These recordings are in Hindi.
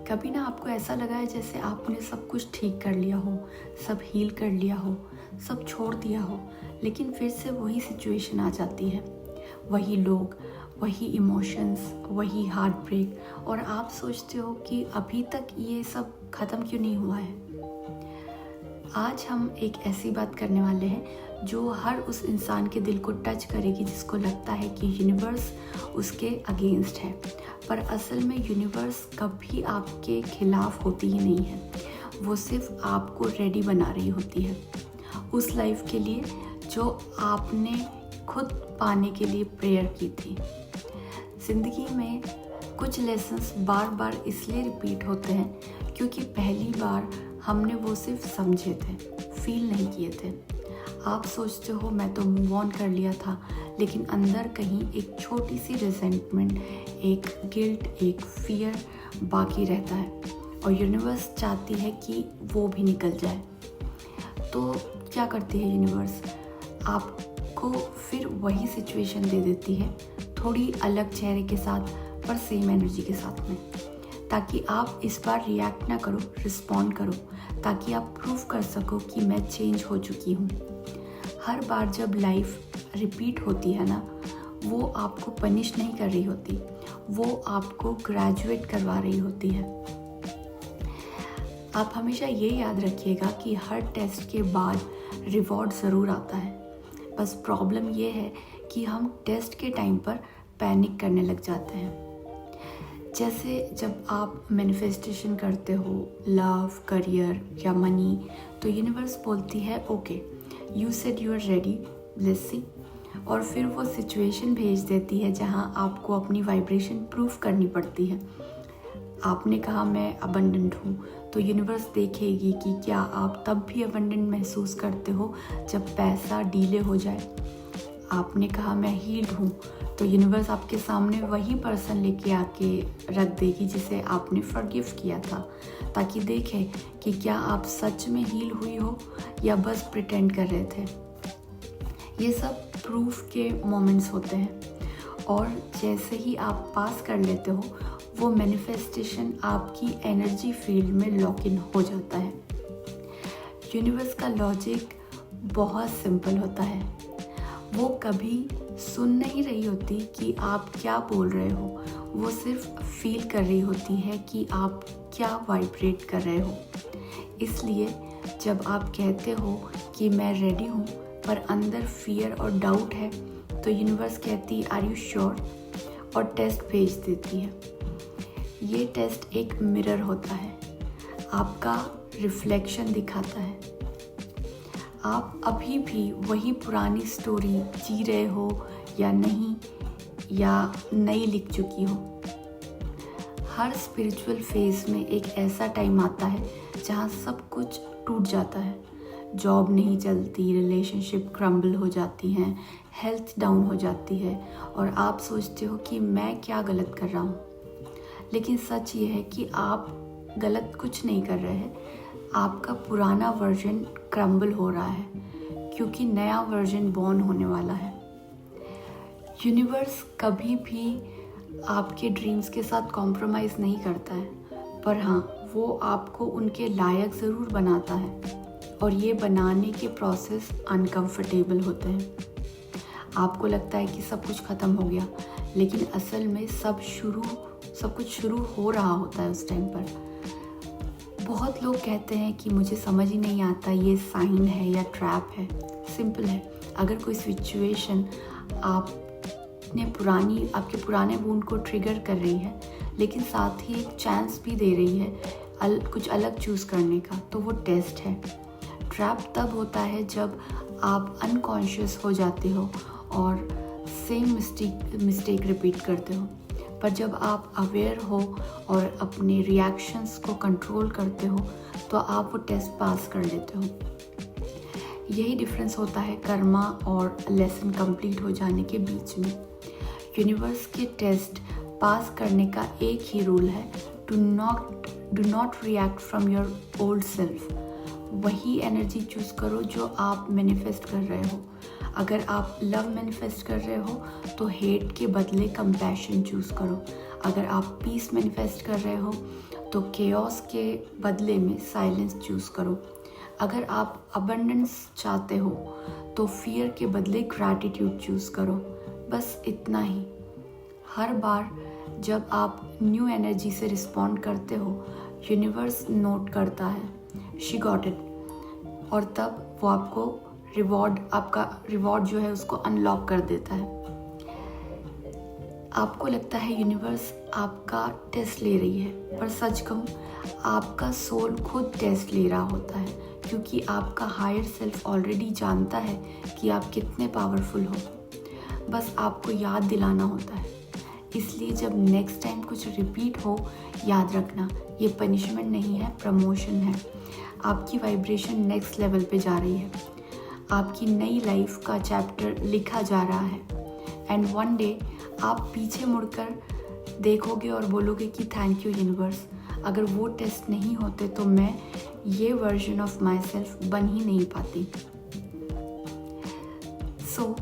कभी ना आपको ऐसा लगा है जैसे आपने सब कुछ ठीक कर लिया हो, सब हील कर लिया हो, सब छोड़ दिया हो, लेकिन फिर से वही सिचुएशन आ जाती है, वही लोग, वही इमोशंस, वही हार्ट ब्रेक, और आप सोचते हो कि अभी तक ये सब ख़त्म क्यों नहीं हुआ है। आज हम एक ऐसी बात करने वाले हैं जो हर उस इंसान के दिल को टच करेगी जिसको लगता है कि यूनिवर्स उसके अगेंस्ट है, पर असल में यूनिवर्स कभी आपके खिलाफ होती ही नहीं है। वो सिर्फ आपको रेडी बना रही होती है उस लाइफ के लिए जो आपने खुद पाने के लिए प्रेयर की थी। ज़िंदगी में कुछ लेसन्स बार बार इसलिए रिपीट होते हैं क्योंकि पहली बार हमने वो सिर्फ समझे थे, फील नहीं किए थे। आप सोचते हो मैं तो मूव ऑन कर लिया था, लेकिन अंदर कहीं एक छोटी सी रिजेंटमेंट, एक गिल्ट, एक फियर बाकी रहता है, और यूनिवर्स चाहती है कि वो भी निकल जाए। तो क्या करती है यूनिवर्स? आपको फिर वही सिचुएशन दे देती है, थोड़ी अलग चेहरे के साथ पर सेम एनर्जी के साथ में, ताकि आप इस बार रिएक्ट ना करो, रिस्पॉन्ड करो, ताकि आप प्रूव कर सको कि मैं चेंज हो चुकी हूँ। हर बार जब लाइफ रिपीट होती है ना, वो आपको पनिश नहीं कर रही होती, वो आपको ग्रेजुएट करवा रही होती है। आप हमेशा ये याद रखिएगा कि हर टेस्ट के बाद रिवॉर्ड ज़रूर आता है। बस प्रॉब्लम ये है कि हम टेस्ट के टाइम पर पैनिक करने लग जाते हैं। जैसे जब आप मैनिफेस्टेशन करते हो लव, करियर या मनी, तो यूनिवर्स बोलती है okay, you said you are ready, let's see. और फिर वो सिचुएशन भेज देती है जहाँ आपको अपनी वाइब्रेशन प्रूफ करनी पड़ती है। आपने कहा मैं अबंडेंट हूँ, तो यूनिवर्स देखेगी कि क्या आप तब भी अबंडेंट महसूस करते हो जब पैसा डीले हो जाए। आपने कहा मैं हील्ड हूँ, तो यूनिवर्स आपके सामने वही पर्सन लेके आके रख देगी जिसे आपने फॉरगिव किया था, ताकि देखे कि क्या आप सच में हील हुई हो या बस प्रिटेंड कर रहे थे। ये सब प्रूफ के मोमेंट्स होते हैं, और जैसे ही आप पास कर लेते हो, वो मैनिफेस्टेशन आपकी एनर्जी फील्ड में लॉक इन हो जाता है। यूनिवर्स का लॉजिक बहुत सिंपल होता है। वो कभी सुन नहीं रही होती कि आप क्या बोल रहे हो, वो सिर्फ फील कर रही होती है कि आप क्या वाइब्रेट कर रहे हो। इसलिए जब आप कहते हो कि मैं रेडी हूँ पर अंदर फियर और डाउट है, तो यूनिवर्स कहती आर यू श्योर, और टेस्ट भेज देती है। ये टेस्ट एक मिरर होता है, आपका रिफ्लेक्शन दिखाता है आप अभी भी वही पुरानी स्टोरी जी रहे हो या नहीं, या नई लिख चुकी हो। हर स्पिरिचुअल फेज में एक ऐसा टाइम आता है जहाँ सब कुछ टूट जाता है। जॉब नहीं चलती, रिलेशनशिप क्रम्बल हो जाती हैं, हेल्थ डाउन हो जाती है, और आप सोचते हो कि मैं क्या गलत कर रहा हूँ। लेकिन सच ये है कि आप गलत कुछ नहीं कर रहे हैं, आपका पुराना वर्जन क्रम्बल हो रहा है, क्योंकि नया वर्जन बॉर्न होने वाला है। यूनिवर्स कभी भी आपके ड्रीम्स के साथ कॉम्प्रोमाइज़ नहीं करता है, पर हाँ, वो आपको उनके लायक ज़रूर बनाता है, और ये बनाने के प्रोसेस अनकंफर्टेबल होते हैं। आपको लगता है कि सब कुछ ख़त्म हो गया, लेकिन असल में सब कुछ शुरू हो रहा होता है उस टाइम पर। बहुत लोग कहते हैं कि मुझे समझ ही नहीं आता ये साइन है या ट्रैप है। सिंपल है, अगर कोई सिचुएशन आपके पुराने वूंड को ट्रिगर कर रही है, लेकिन साथ ही एक चांस भी दे रही है कुछ अलग चूज़ करने का, तो वो टेस्ट है। ट्रैप तब होता है जब आप अनकॉन्शियस हो जाते हो और सेम मिस्टेक रिपीट करते हो, पर जब आप अवेयर हो और अपने रिएक्शंस को कंट्रोल करते हो, तो आप वो टेस्ट पास कर लेते हो। यही डिफरेंस होता है कर्मा और लेसन कंप्लीट हो जाने के बीच में। यूनिवर्स के टेस्ट पास करने का एक ही रूल है, do not react from your old self. वही एनर्जी चूज़ करो जो आप मैनिफेस्ट कर रहे हो। अगर आप लव मैनिफेस्ट कर रहे हो, तो हेट के बदले कंपैशन चूज़ करो। अगर आप पीस मैनिफेस्ट कर रहे हो, तो केओस के बदले में साइलेंस चूज़ करो। अगर आप अबंडेंस चाहते हो तो फियर के बदले ग्रैटिट्यूड चूज़ करो। बस इतना ही। हर बार जब आप न्यू एनर्जी से रिस्पॉन्ड करते हो, यूनिवर्स नोट करता है शी गॉट इट, और तब वो आपका रिवॉर्ड जो है उसको अनलॉक कर देता है। आपको लगता है यूनिवर्स आपका टेस्ट ले रही है, पर सच कहूँ आपका सोल खुद टेस्ट ले रहा होता है, क्योंकि आपका हायर सेल्फ ऑलरेडी जानता है कि आप कितने पावरफुल हो। बस आपको याद दिलाना होता है। इसलिए जब नेक्स्ट टाइम कुछ रिपीट हो, याद रखना ये पनिशमेंट नहीं है, प्रमोशन है। आपकी वाइब्रेशन नेक्स्ट लेवल पे जा रही है। आपकी नई लाइफ का चैप्टर लिखा जा रहा है। एंड वन डे आप पीछे मुड़कर देखोगे और बोलोगे कि थैंक यू यूनिवर्स, अगर वो टेस्ट नहीं होते तो मैं ये वर्जन ऑफ माई सेल्फ बन ही नहीं पाती। सो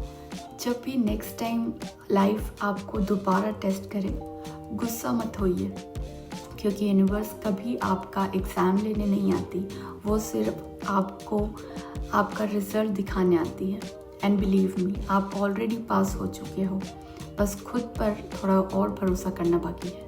जब भी नेक्स्ट टाइम लाइफ आपको दोबारा टेस्ट करे, गुस्सा मत होइए, क्योंकि यूनिवर्स कभी आपका एग्ज़ाम लेने नहीं आती। वो सिर्फ आपको आपका रिज़ल्ट दिखाने आती है। एंड बिलीव मी, आप ऑलरेडी पास हो चुके हो। बस खुद पर थोड़ा और भरोसा करना बाकी है।